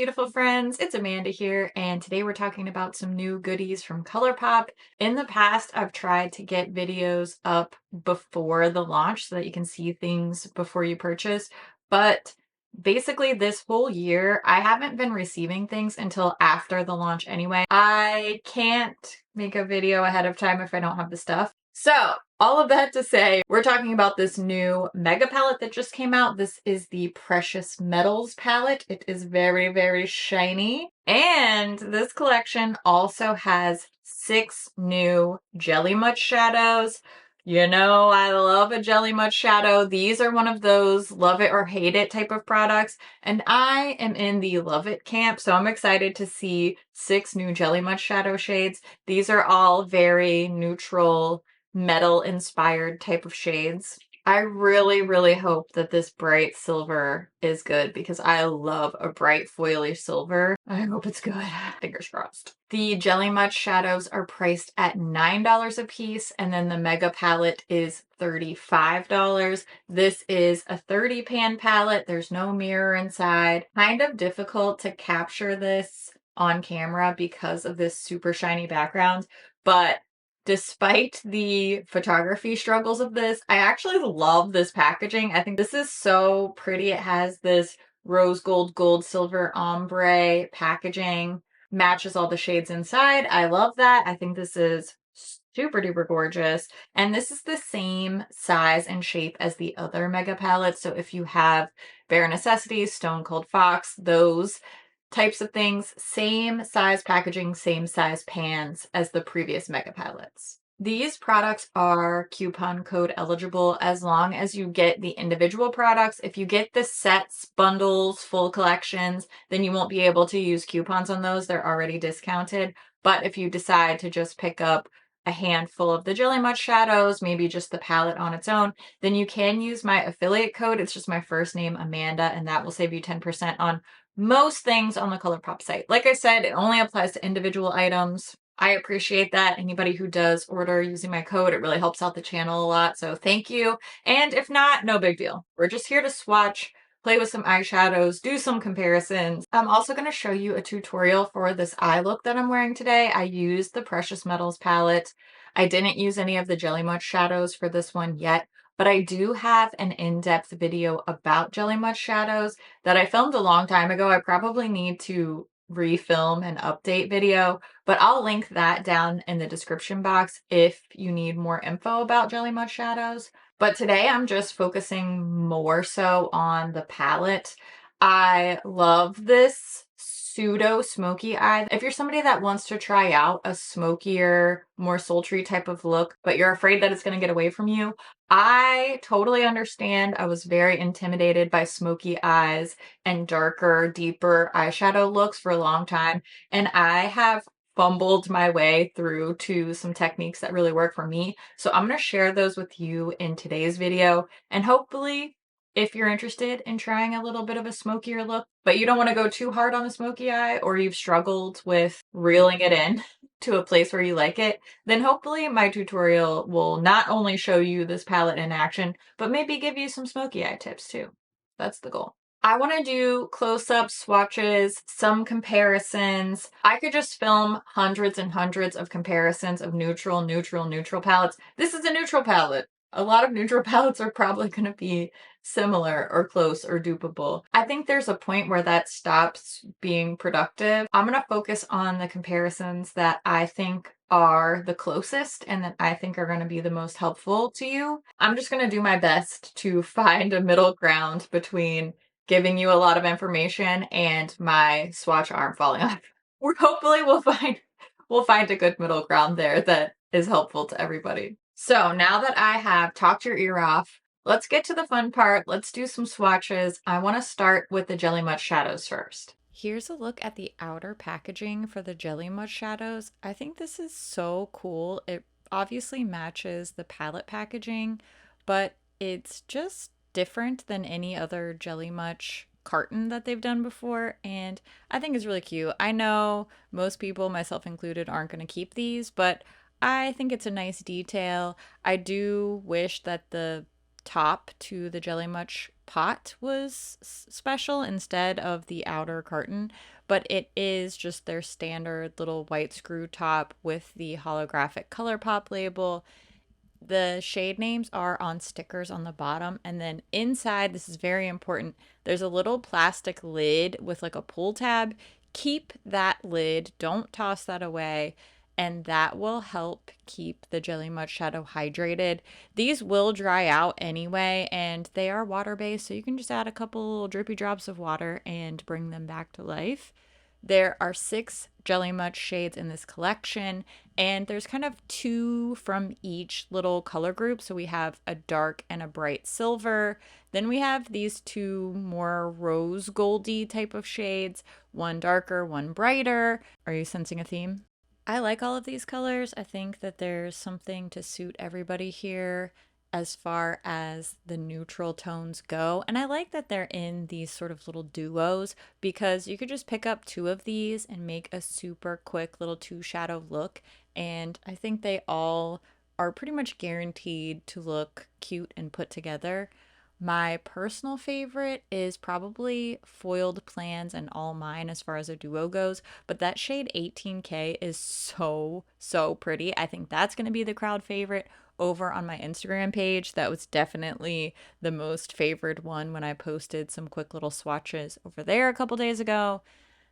beautiful friends, it's Amanda here, and today we're talking about some new goodies from ColourPop. In the past, I've tried to get videos up before the launch so that you can see things before you purchase, but basically this whole year, I haven't been receiving things until after the launch anyway. I can't make a video ahead of time if I don't have the stuff. So, all of that to say, we're talking about this new mega palette that just came out. This is the Precious Metals palette. It is very, very shiny. And this collection also has 6 new Jelly Much shadows. You know, I love a Jelly Much shadow. These are one of those love it or hate it type of products. And I am in the love it camp, so I'm excited to see 6 new Jelly Much shadow shades. These are all very neutral, metal inspired type of shades. I really, really hope that this bright silver is good because I love a bright foily silver. I hope it's good. Fingers crossed. The Jelly Much shadows are priced at $9 a piece, and then the mega palette is $35. This is a 30 pan palette. There's no mirror inside. Kind of difficult to capture this on camera because of this super shiny background, but despite the photography struggles of this, I actually love this packaging. I think this is so pretty. It has this rose gold, gold, silver ombre packaging, matches all the shades inside. I love that. I think this is super duper gorgeous. And this is the same size and shape as the other mega palettes. So if you have Bare Necessities, Stone Cold Fox, those types of things, same size packaging, same size pans as the previous mega palettes. These products are coupon code eligible as long as you get the individual products. If you get the sets, bundles, full collections, then you won't be able to use coupons on those. They're already discounted. But if you decide to just pick up a handful of the Jelly Much shadows, maybe just the palette on its own, then you can use my affiliate code. It's just my first name, Amanda, and that will save you 10% on most things on the ColourPop site. Like I said, it only applies to individual items. I appreciate that. Anybody who does order using my code, it really helps out the channel a lot. So thank you. And if not, no big deal. We're just here to swatch, play with some eyeshadows, do some comparisons. I'm also going to show you a tutorial for this eye look that I'm wearing today. I used the Precious Metals palette. I didn't use any of the Jelly Much shadows for this one yet, but I do have an in-depth video about Jelly Much shadows that I filmed a long time ago. I probably need to refilm an update video, but I'll link that down in the description box if you need more info about Jelly Much shadows. But today I'm just focusing more so on the palette. I love this pseudo smoky eye. If you're somebody that wants to try out a smokier, more sultry type of look, but you're afraid that it's going to get away from you, I totally understand. I was very intimidated by smoky eyes and darker, deeper eyeshadow looks for a long time, and I have fumbled my way through to some techniques that really work for me. So I'm going to share those with you in today's video, and hopefully if you're interested in trying a little bit of a smokier look, but you don't want to go too hard on the smoky eye, or you've struggled with reeling it in to a place where you like it, then hopefully my tutorial will not only show you this palette in action, but maybe give you some smoky eye tips too. That's the goal. I want to do close-ups, swatches, some comparisons. I could just film hundreds and hundreds of comparisons of neutral, neutral, neutral palettes. This is a neutral palette. A lot of neutral palettes are probably going to be similar or close or dupable. I think there's a point where that stops being productive. I'm going to focus on the comparisons that I think are the closest and that I think are going to be the most helpful to you. I'm just going to do my best to find a middle ground between giving you a lot of information and my swatch arm falling off. Hopefully we'll find a good middle ground there that is helpful to everybody. So now that I have talked your ear off, let's get to the fun part. Let's do some swatches. I want to start with the Jelly Much shadows first. Here's a look at the outer packaging for the Jelly Much shadows. I think this is so cool. It obviously matches the palette packaging, but it's just different than any other Jelly Much carton that they've done before, and I think it's really cute. I know most people, myself included, aren't going to keep these, but I think it's a nice detail. I do wish that the top to the Jelly Much pot was special instead of the outer carton, but it is just their standard little white screw top with the holographic ColourPop label. The shade names are on stickers on the bottom, and then inside, this is very important, there's a little plastic lid with like a pull tab. Keep that lid, don't toss that away, and that will help keep the Jelly Mud Shadow hydrated. These will dry out anyway, and they are water based, so you can just add a couple little drippy drops of water and bring them back to life. There are 6 Jelly Mud shades in this collection, and there's kind of 2 from each little color group. So we have a dark and a bright silver. Then we have these 2 more rose goldy type of shades, one darker, one brighter. Are you sensing a theme? I like all of these colors. I think that there's something to suit everybody here as far as the neutral tones go. And I like that they're in these sort of little duos because you could just pick up 2 of these and make a super quick little 2 shadow look. And I think they all are pretty much guaranteed to look cute and put together. My personal favorite is probably Foiled Plans and All Mine as far as a duo goes, but that shade 18K is so, so pretty. I think that's going to be the crowd favorite over on my Instagram page. That was definitely the most favored one when I posted some quick little swatches over there a couple days ago.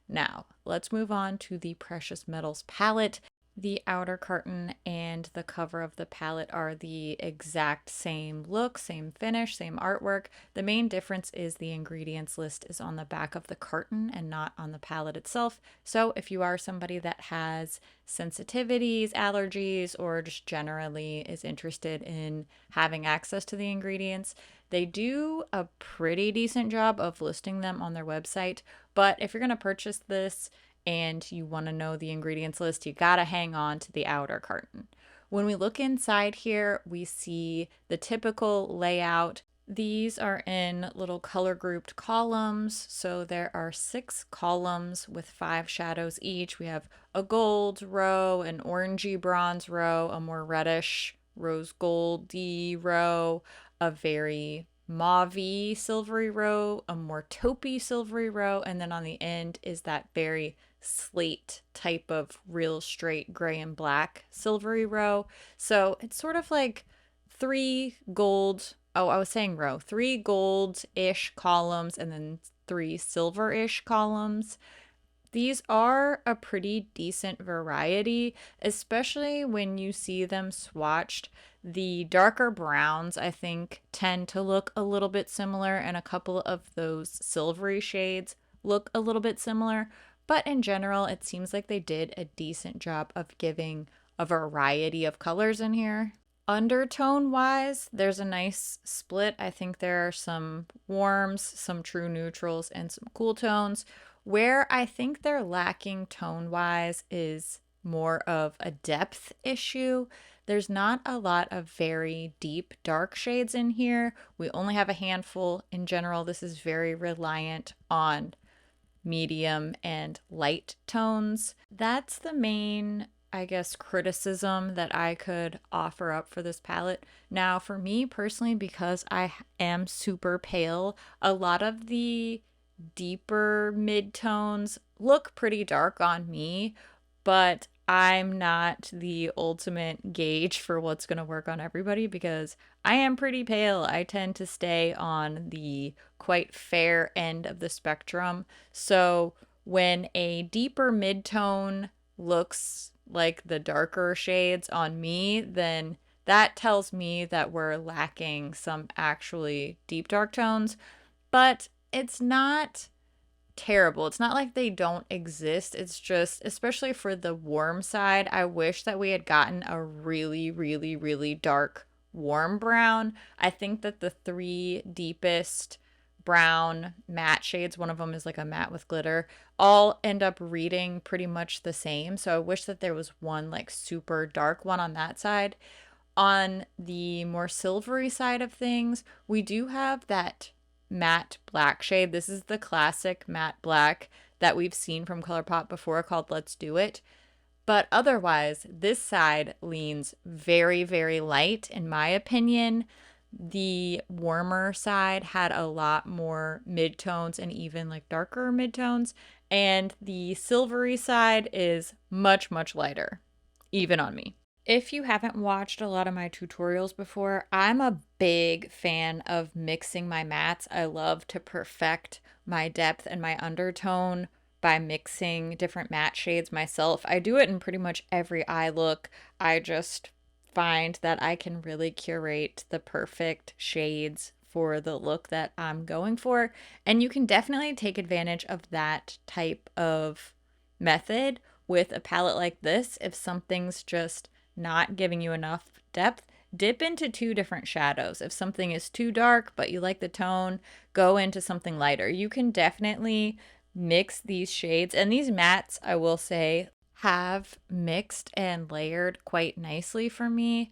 Now, let's move on to the Precious Metals palette. The outer carton and the cover of the palette are the exact same look, same finish, same artwork. The main difference is the ingredients list is on the back of the carton and not on the palette itself. So if you are somebody that has sensitivities, allergies, or just generally is interested in having access to the ingredients, they do a pretty decent job of listing them on their website. But if you're going to purchase this, and you want to know the ingredients list, you gotta hang on to the outer carton. When we look inside here, we see the typical layout. These are in little color grouped columns. So there are 6 columns with 5 shadows each. We have a gold row, an orangey bronze row, a more reddish rose goldy row, a very mauvey silvery row, a more taupey silvery row, and then on the end is that very slate type of real straight gray and black silvery row. So it's sort of like 3 gold, oh, I was saying row, 3 gold-ish columns and then 3 silver-ish columns. These are a pretty decent variety, especially when you see them swatched. The darker browns, I think, tend to look a little bit similar, and a couple of those silvery shades look a little bit similar. But in general, it seems like they did a decent job of giving a variety of colors in here. Undertone wise, there's a nice split. I think there are some warms, some true neutrals, and some cool tones. Where I think they're lacking tone wise is more of a depth issue. There's not a lot of very deep dark shades in here. We only have a handful. In general, this is very reliant on medium and light tones. That's the main, I guess, criticism that I could offer up for this palette. Now, for me personally, because I am super pale, a lot of the deeper mid-tones look pretty dark on me, but I'm not the ultimate gauge for what's going to work on everybody because I am pretty pale. I tend to stay on the quite fair end of the spectrum. So when a deeper mid-tone looks like the darker shades on me, then that tells me that we're lacking some actually deep dark tones. But it's not terrible. It's not like they don't exist. It's just, especially for the warm side, I wish that we had gotten a really, really, really dark warm brown. I think that the 3 deepest brown matte shades, one of them is like a matte with glitter, all end up reading pretty much the same. So I wish that there was one like super dark one on that side. On the more silvery side of things, we do have that matte black shade. This is the classic matte black that we've seen from ColourPop before called Let's Do It. But otherwise, this side leans very, very light, in my opinion. The warmer side had a lot more midtones and even like darker midtones, and the silvery side is much, much lighter, even on me. If you haven't watched a lot of my tutorials before, I'm a big fan of mixing my mattes. I love to perfect my depth and my undertone by mixing different matte shades myself. I do it in pretty much every eye look. I just find that I can really curate the perfect shades for the look that I'm going for. And you can definitely take advantage of that type of method with a palette like this if something's just not giving you enough depth. Dip into two different shadows. If something is too dark but you like the tone, go into something lighter. You can definitely mix these shades, and these mattes, I will say, have mixed and layered quite nicely for me.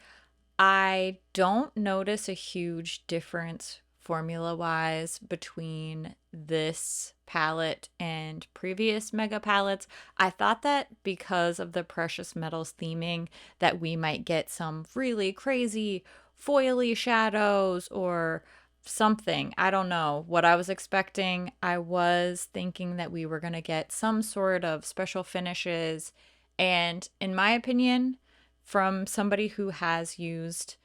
I don't notice a huge difference formula wise between this palette and previous mega palettes. I thought that because of the precious metals theming that we might get some really crazy foily shadows or something. I don't know what I was expecting. I was thinking that we were going to get some sort of special finishes, and in my opinion, from somebody who has used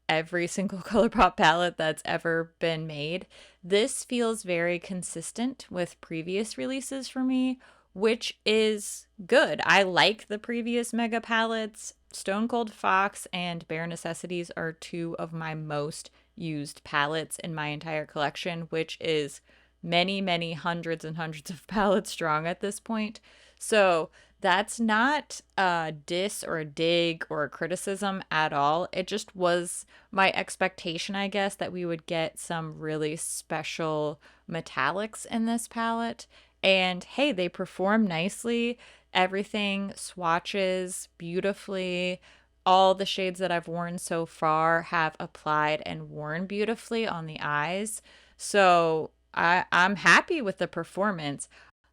every single ColourPop palette that's ever been made, this feels very consistent with previous releases for me, which is good. I like the previous mega palettes. Stone Cold Fox and Bare Necessities are two of my most used palettes in my entire collection, which is many, many hundreds and hundreds of palettes strong at this point. So that's not a diss or a dig or a criticism at all. It just was my expectation, I guess, that we would get some really special metallics in this palette. And hey, they perform nicely. Everything swatches beautifully. All the shades that I've worn so far have applied and worn beautifully on the eyes. So I'm happy with the performance.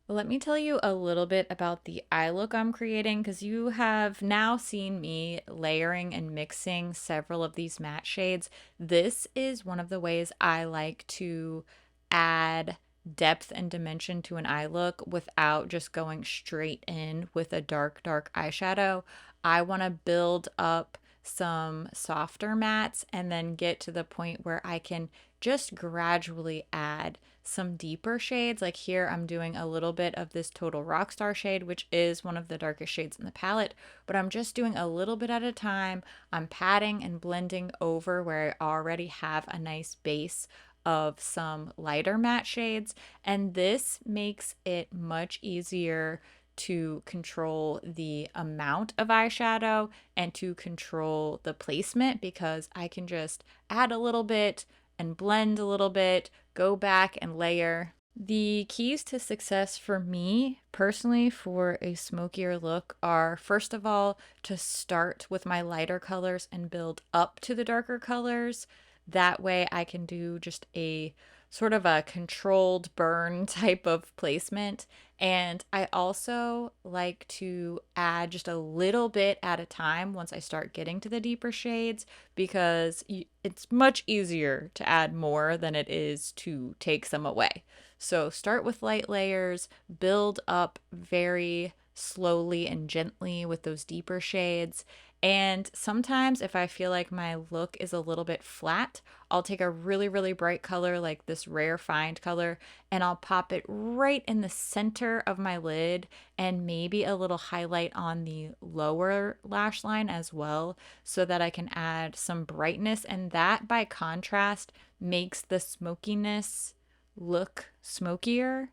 Let me tell you a little bit about the eye look I'm creating, because you have now seen me layering and mixing several of these matte shades. This is one of the ways I like to add depth and dimension to an eye look without just going straight in with a dark, dark eyeshadow. I want to build up some softer mattes and then get to the point where I can just gradually add some deeper shades. Like here, I'm doing a little bit of this Total Rockstar shade, which is one of the darkest shades in the palette, but I'm just doing a little bit at a time. I'm patting and blending over where I already have a nice base of some lighter matte shades, and this makes it much easier to control the amount of eyeshadow and to control the placement, because I can just add a little bit and blend a little bit, go back and layer. The keys to success for me personally for a smokier look are, first of all, to start with my lighter colors and build up to the darker colors. That way I can do just a sort of a controlled burn type of placement. And I also like to add just a little bit at a time once I start getting to the deeper shades, because it's much easier to add more than it is to take some away. So start with light layers, build up very slowly and gently with those deeper shades. And sometimes, if I feel like my look is a little bit flat, I'll take a really, really bright color like this Rare Find color, and I'll pop it right in the center of my lid and maybe a little highlight on the lower lash line as well, so that I can add some brightness. And that, by contrast, makes the smokiness look smokier.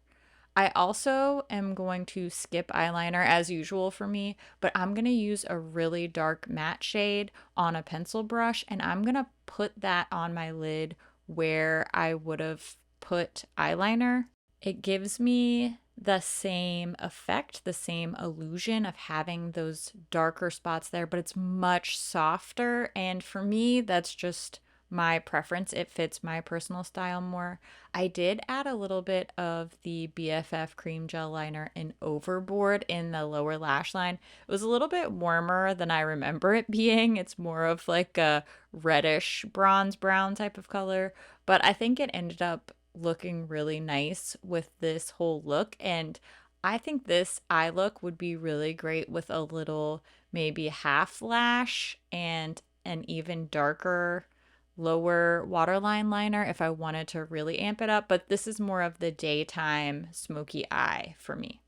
I also am going to skip eyeliner as usual for me, but I'm going to use a really dark matte shade on a pencil brush, and I'm going to put that on my lid where I would have put eyeliner. It gives me the same effect, the same illusion of having those darker spots there, but it's much softer. And for me, that's just my preference. It fits my personal style more. I did add a little bit of the BFF cream gel liner in Overboard in the lower lash line. It was a little bit warmer than I remember it being. It's more of like a reddish bronze brown type of color, but I think it ended up looking really nice with this whole look. And I think this eye look would be really great with a little maybe half lash and an even darker lower waterline liner if I wanted to really amp it up, but this is more of the daytime smoky eye for me.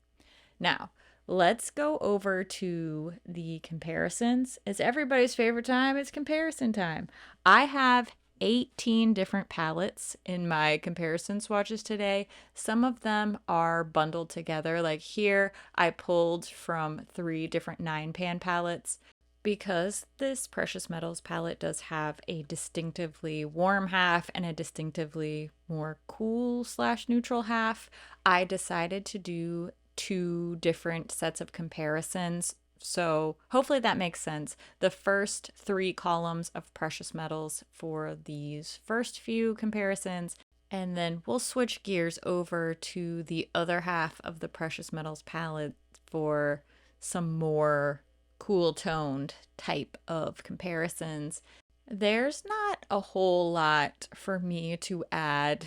Now, let's go over to the comparisons. It's everybody's favorite time. It's comparison time. I have 18 different palettes in my comparison swatches today. Some of them are bundled together. Like here, I pulled from 3 different 9-pan palettes. Because this Precious Metals palette does have a distinctively warm half and a distinctively more cool slash neutral half, I decided to do 2 different sets of comparisons. So hopefully that makes sense. The first 3 columns of precious metals for these first few comparisons, and then we'll switch gears over to the other half of the precious metals palette for some more cool toned type of comparisons. There's not a whole lot for me to add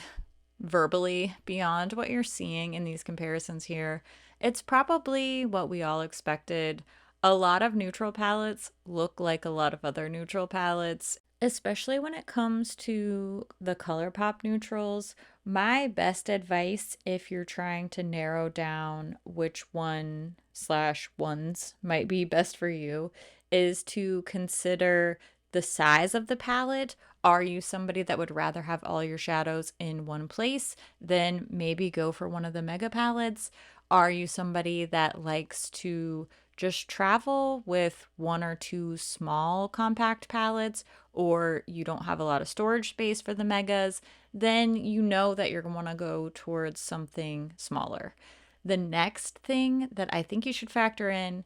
verbally beyond what you're seeing in these comparisons here. It's probably what we all expected. A lot of neutral palettes look like a lot of other neutral palettes, especially when it comes to the ColourPop neutrals. My best advice, if you're trying to narrow down which one slash ones might be best for you, is to consider the size of the palette. Are you somebody that would rather have all your shadows in one place? Then maybe go for one of the mega palettes. Are you somebody that likes to just travel with 1 or 2 small compact palettes, or you don't have a lot of storage space for the megas? Then you know that you're going to want to go towards something smaller. The next thing that I think you should factor in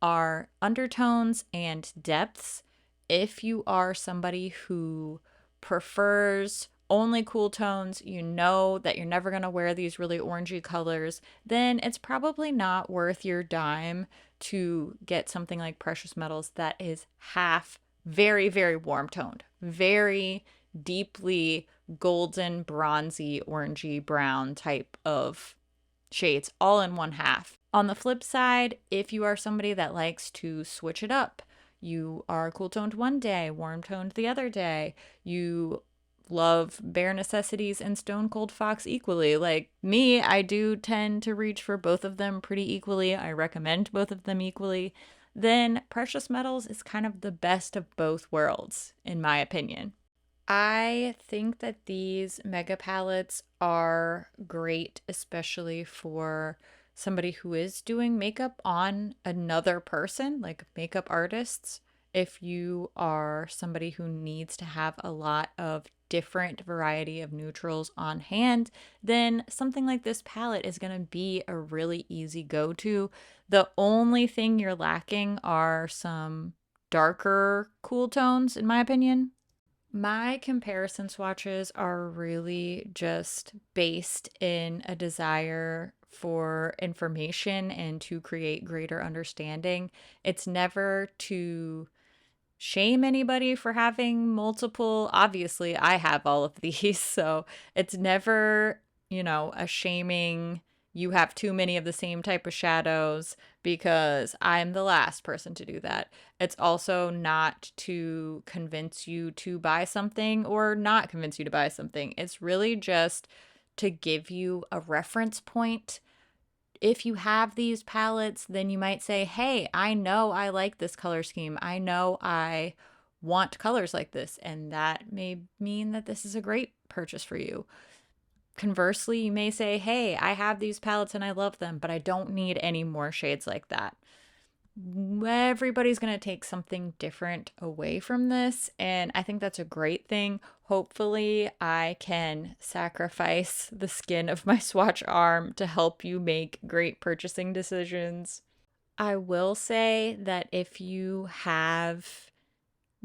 are undertones and depths. If you are somebody who prefers only cool tones, you know that you're never going to wear these really orangey colors, then it's probably not worth your dime to get something like Precious Metals that is half very, very warm toned, very deeply golden, bronzy, orangey, brown type of shades all in one half. On the flip side, if you are somebody that likes to switch it up, you are cool toned one day, warm toned the other day, you love Bare Necessities and Stone Cold Fox equally. Like me, I do tend to reach for both of them pretty equally. I recommend both of them equally. Then Precious Metals is kind of the best of both worlds, in my opinion. I think that these mega palettes are great, especially for somebody who is doing makeup on another person, like makeup artists. If you are somebody who needs to have a lot of different variety of neutrals on hand, then something like this palette is going to be a really easy go-to. The only thing you're lacking are some darker cool tones, in my opinion. My comparison swatches are really just based in a desire for information and to create greater understanding. It's never to shame anybody for having multiple. Obviously, I have all of these, so it's never, a shaming you have too many of the same type of shadows, because I'm the last person to do that. It's also not to convince you to buy something or not convince you to buy something. It's really just to give you a reference point. If you have these palettes, then you might say, hey, I know I like this color scheme. I know I want colors like this, and that may mean that this is a great purchase for you. Conversely, you may say, hey, I have these palettes and I love them, but I don't need any more shades like that. Everybody's going to take something different away from this, and I think that's a great thing. Hopefully, I can sacrifice the skin of my swatch arm to help you make great purchasing decisions. I will say that if you have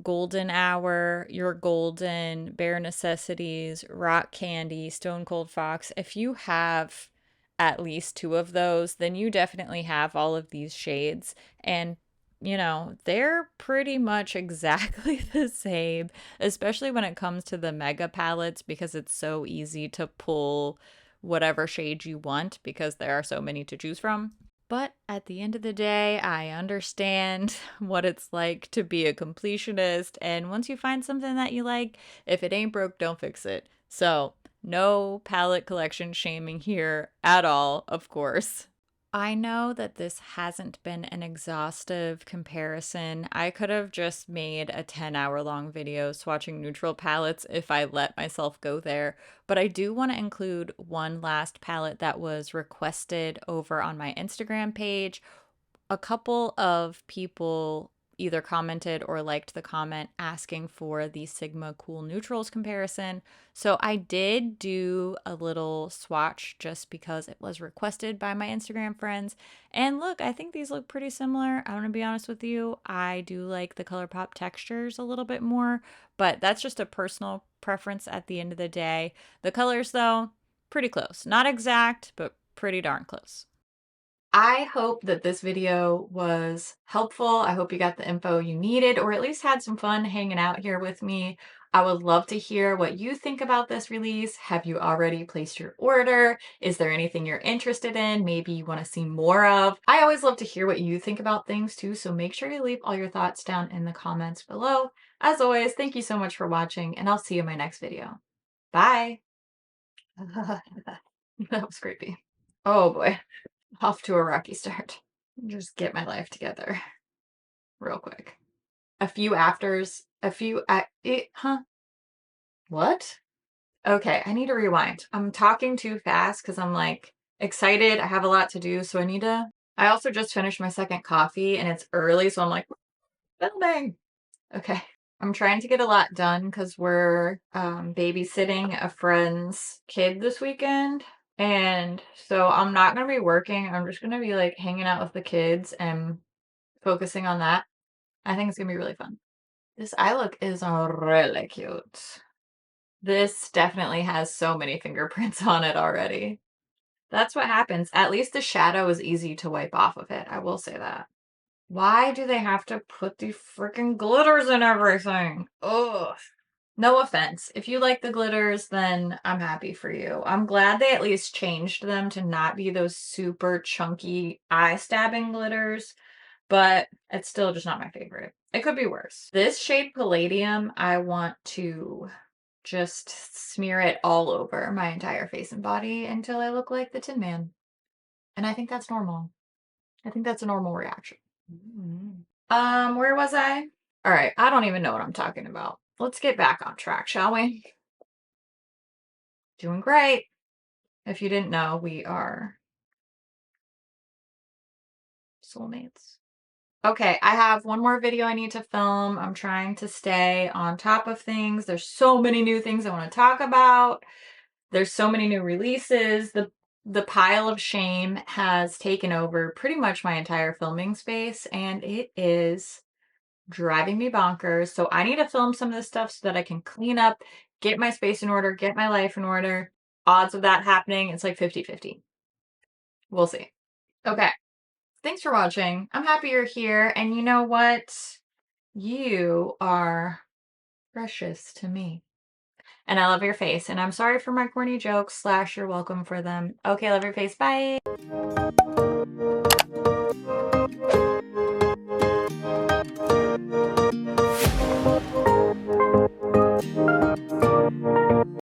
Golden Hour, Your Golden, Bare Necessities, Rock Candy, Stone Cold Fox. If you have at least two of those, then you definitely have all of these shades. And, they're pretty much exactly the same, especially when it comes to the mega palettes because it's so easy to pull whatever shade you want because there are so many to choose from. But at the end of the day, I understand what it's like to be a completionist. And once you find something that you like, if it ain't broke, don't fix it. So, no palette collection shaming here at all, of course. I know that this hasn't been an exhaustive comparison. I could have just made a 10-hour long video swatching neutral palettes if I let myself go there, but I do want to include one last palette that was requested over on my Instagram page. A couple of people either commented or liked the comment asking for the Sigma Cool Neutrals comparison. So I did do a little swatch just because it was requested by my Instagram friends. And look, I think these look pretty similar. I'm going to be honest with you. I do like the ColourPop textures a little bit more, but that's just a personal preference at the end of the day. The colors, though, pretty close. Not exact, but pretty darn close. I hope that this video was helpful. I hope you got the info you needed, or at least had some fun hanging out here with me. I would love to hear what you think about this release. Have you already placed your order? Is there anything you're interested in? Maybe you want to see more of? I always love to hear what you think about things too, so make sure you leave all your thoughts down in the comments below. As always, thank you so much for watching, and I'll see you in my next video. Bye! That was creepy. Oh boy. Off to a rocky start. Just get my life together real quick. A few afters, huh? What? Okay, I need to rewind. I'm talking too fast because I'm like excited. I have a lot to do, so I need to. I also just finished my second coffee and it's early, so I'm like, filming. Okay. I'm trying to get a lot done because we're babysitting a friend's kid this weekend. And so I'm not going to be working. I'm just going to be like hanging out with the kids and focusing on that. I think it's going to be really fun. This eye look is really cute. This definitely has so many fingerprints on it already. That's what happens. At least the shadow is easy to wipe off of it. I will say that. Why do they have to put the freaking glitters in everything? Ugh. No offense. If you like the glitters, then I'm happy for you. I'm glad they at least changed them to not be those super chunky eye-stabbing glitters, but it's still just not my favorite. It could be worse. This shade Palladium, I want to just smear it all over my entire face and body until I look like the Tin Man. And I think that's normal. I think that's a normal reaction. Where was I? All right, I don't even know what I'm talking about. Let's get back on track, shall we? Doing great. If you didn't know, we are soulmates. Okay, I have one more video I need to film. I'm trying to stay on top of things. There's so many new things I want to talk about. There's so many new releases. The pile of shame has taken over pretty much my entire filming space, and it is driving me bonkers. So I need to film some of this stuff so that I can clean up, get my space in order, get my life in order. Odds of that happening, it's like 50-50. We'll see. Okay. Thanks for watching. I'm happy you're here. And you know what? You are precious to me. And I love your face. And I'm sorry for my corny jokes / you're welcome for them. Okay, love your face. Bye.